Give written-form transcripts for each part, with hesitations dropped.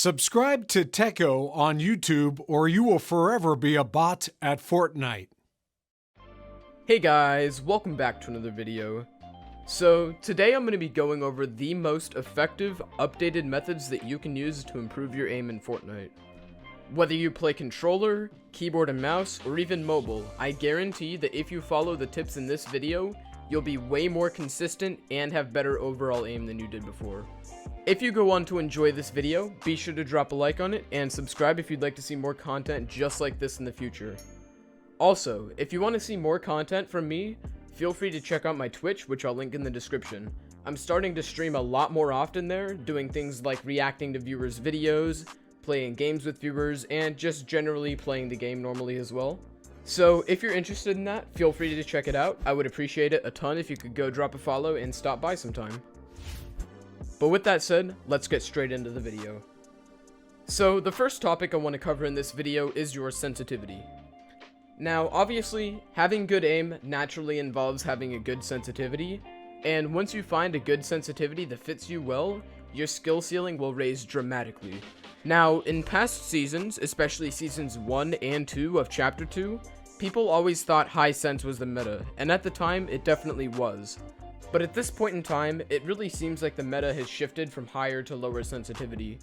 Subscribe to Teckoh on YouTube or you will forever be a bot at Fortnite. Hey guys, welcome back to another video. So today I'm going to be going over the most effective updated methods that you can use to improve your aim in Fortnite. Whether you play controller, keyboard and mouse, or even mobile, I guarantee that if you follow the tips in this video, you'll be way more consistent and have better overall aim than you did before. If you go on to enjoy this video, be sure to drop a like on it and subscribe if you'd like to see more content just like this in the future. Also, if you want to see more content from me, feel free to check out my Twitch, which I'll link in the description. I'm starting to stream a lot more often there, doing things like reacting to viewers' videos, playing games with viewers, and just generally playing the game normally as well. So if you're interested in that, feel free to check it out. I would appreciate it a ton if you could go drop a follow and stop by sometime. But with that said, let's get straight into the video. So the first topic I want to cover in this video is your sensitivity. Now obviously, having good aim naturally involves having a good sensitivity, and once you find a good sensitivity that fits you well, your skill ceiling will raise dramatically. Now in past seasons, especially seasons 1 and 2 of chapter 2, people always thought high sense was the meta, and at the time it definitely was. But at this point in time, it really seems like the meta has shifted from higher to lower sensitivity.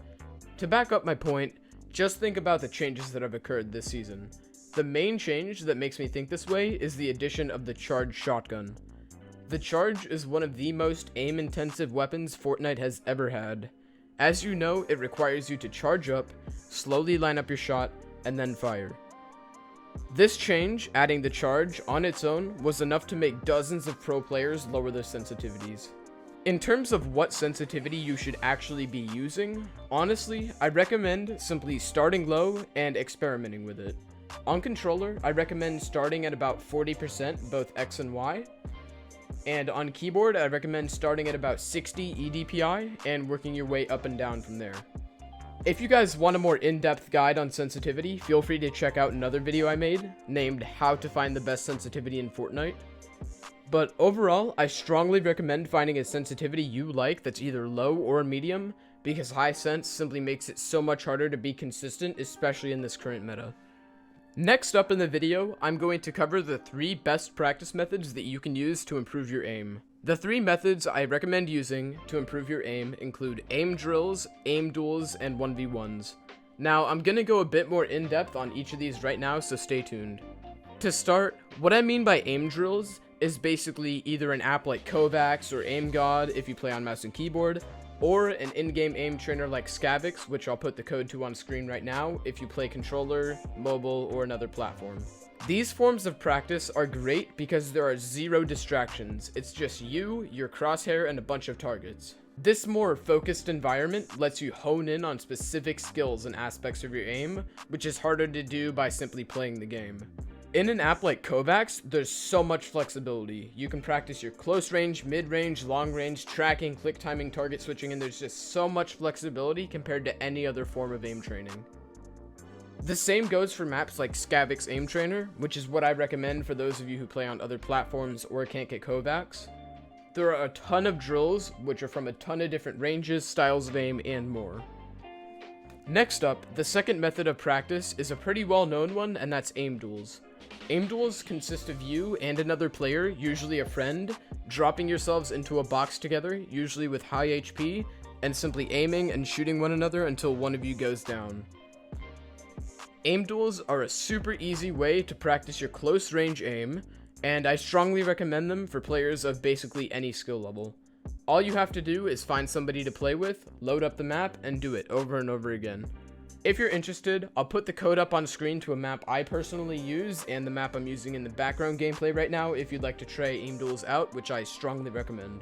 To back up my point, just think about the changes that have occurred this season. The main change that makes me think this way is the addition of the charged shotgun. The charge is one of the most aim-intensive weapons Fortnite has ever had. As you know, it requires you to charge up, slowly line up your shot, and then fire. This change, adding the charge on its own, was enough to make dozens of pro players lower their sensitivities. In terms of what sensitivity you should actually be using, honestly, I recommend simply starting low and experimenting with it. On controller, I recommend starting at about 40% both X and Y, and on keyboard, I recommend starting at about 60 EDPI and working your way up and down from there. If you guys want a more in-depth guide on sensitivity, feel free to check out another video I made, named How to Find the Best Sensitivity in Fortnite. But overall, I strongly recommend finding a sensitivity you like that's either low or medium, because high sense simply makes it so much harder to be consistent, especially in this current meta. Next up in the video, I'm going to cover the 3 best practice methods that you can use to improve your aim. The 3 methods I recommend using to improve your aim include aim drills, aim duels, and 1v1s. Now, I'm gonna go a bit more in depth on each of these right now, so stay tuned. To start, what I mean by aim drills is basically either an app like Kovacs or Aim God if you play on mouse and keyboard, or an in-game aim trainer like Scavix, which I'll put the code to on screen right now if you play controller, mobile, or another platform. These forms of practice are great because there are 0 distractions. It's just you, your crosshair, and a bunch of targets. This more focused environment lets you hone in on specific skills and aspects of your aim, which is harder to do by simply playing the game. In an app like Kovacs, there's so much flexibility. You can practice your close range, mid range, long range, tracking, click timing, target switching, and there's just so much flexibility compared to any other form of aim training. The same goes for maps like Scavix Aim Trainer, which is what I recommend for those of you who play on other platforms or can't get Kovacs. There are a ton of drills, which are from a ton of different ranges, styles of aim, and more. Next up, the second method of practice is a pretty well-known one, and that's aim duels. Aim duels consist of you and another player, usually a friend, dropping yourselves into a box together, usually with high HP, and simply aiming and shooting one another until one of you goes down. Aim duels are a super easy way to practice your close range aim, and I strongly recommend them for players of basically any skill level. All you have to do is find somebody to play with, load up the map, and do it over and over again. If you're interested, I'll put the code up on screen to a map I personally use and the map I'm using in the background gameplay right now if you'd like to try aim duels out, which I strongly recommend.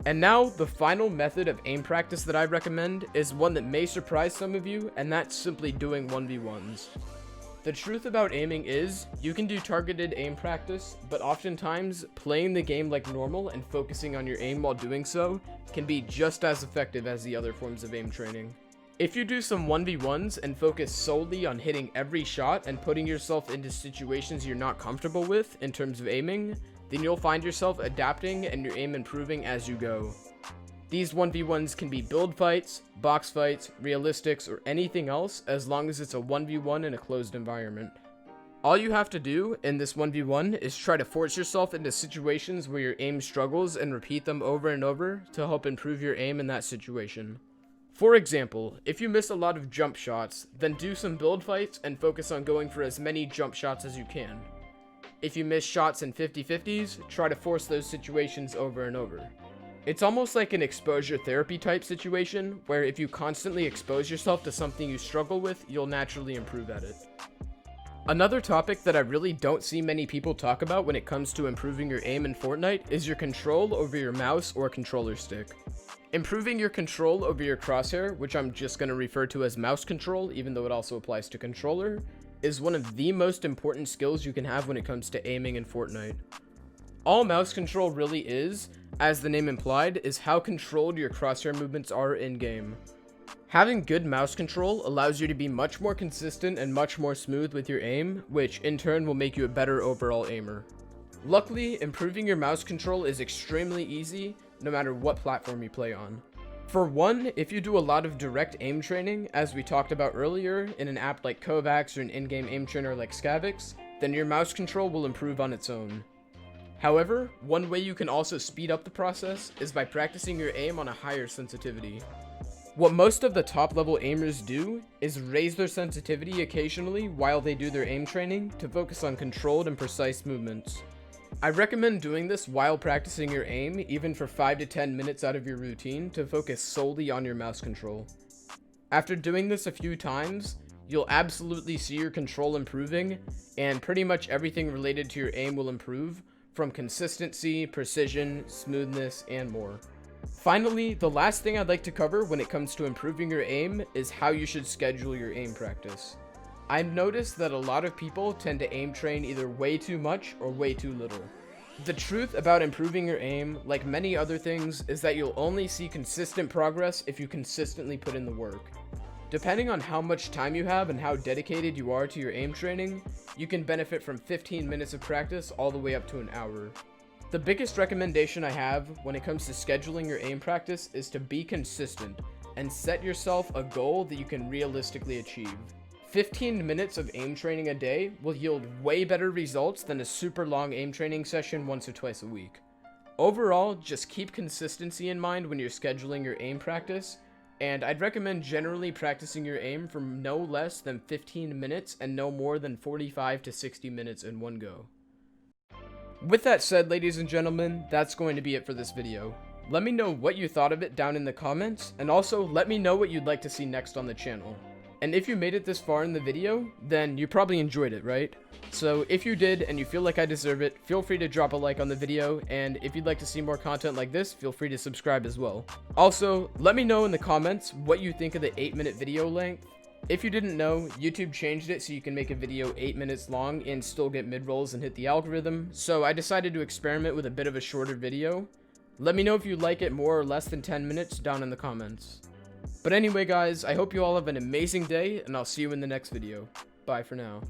And now, the final method of aim practice that I recommend is one that may surprise some of you, and that's simply doing 1v1s. The truth about aiming is, you can do targeted aim practice, but oftentimes, playing the game like normal and focusing on your aim while doing so can be just as effective as the other forms of aim training. If you do some 1v1s and focus solely on hitting every shot and putting yourself into situations you're not comfortable with in terms of aiming, then you'll find yourself adapting and your aim improving as you go. These 1v1s can be build fights, box fights, realistics, or anything else as long as it's a 1v1 in a closed environment. All you have to do in this 1v1 is try to force yourself into situations where your aim struggles and repeat them over and over to help improve your aim in that situation. For example, if you miss a lot of jump shots, then do some build fights and focus on going for as many jump shots as you can. If you miss shots in 50-50s, try to force those situations over and over. It's almost like an exposure therapy type situation, where if you constantly expose yourself to something you struggle with, you'll naturally improve at it. Another topic that I really don't see many people talk about when it comes to improving your aim in Fortnite is your control over your mouse or controller stick. Improving your control over your crosshair, which I'm just going to refer to as mouse control, even though it also applies to controller, is one of the most important skills you can have when it comes to aiming in Fortnite. All mouse control really is, as the name implied, is how controlled your crosshair movements are in-game. Having good mouse control allows you to be much more consistent and much more smooth with your aim, which in turn will make you a better overall aimer. Luckily, improving your mouse control is extremely easy, no matter what platform you play on. For one, if you do a lot of direct aim training, as we talked about earlier, in an app like Kovacs or an in-game aim trainer like Scavix, then your mouse control will improve on its own. However, one way you can also speed up the process is by practicing your aim on a higher sensitivity. What most of the top level aimers do is raise their sensitivity occasionally while they do their aim training to focus on controlled and precise movements. I recommend doing this while practicing your aim, even for 5 to 10 minutes out of your routine, to focus solely on your mouse control. After doing this a few times, you'll absolutely see your control improving, and pretty much everything related to your aim will improve, from consistency, precision, smoothness, and more. Finally, the last thing I'd like to cover when it comes to improving your aim is how you should schedule your aim practice. I've noticed that a lot of people tend to aim train either way too much or way too little. The truth about improving your aim, like many other things, is that you'll only see consistent progress if you consistently put in the work. Depending on how much time you have and how dedicated you are to your aim training, you can benefit from 15 minutes of practice all the way up to an hour. The biggest recommendation I have when it comes to scheduling your aim practice is to be consistent and set yourself a goal that you can realistically achieve. 15 minutes of aim training a day will yield way better results than a super long aim training session once or twice a week. Overall, just keep consistency in mind when you're scheduling your aim practice, and I'd recommend generally practicing your aim for no less than 15 minutes and no more than 45 to 60 minutes in one go. With that said, ladies and gentlemen, that's going to be it for this video. Let me know what you thought of it down in the comments, and also let me know what you'd like to see next on the channel. And if you made it this far in the video, then you probably enjoyed it, right? So if you did and you feel like I deserve it, feel free to drop a like on the video, and if you'd like to see more content like this, feel free to subscribe as well. Also, let me know in the comments what you think of the 8-minute video length. If you didn't know, YouTube changed it so you can make a video 8 minutes long and still get mid-rolls and hit the algorithm, so I decided to experiment with a bit of a shorter video. Let me know if you like it more or less than 10 minutes down in the comments. But anyway guys, I hope you all have an amazing day, and I'll see you in the next video. Bye for now.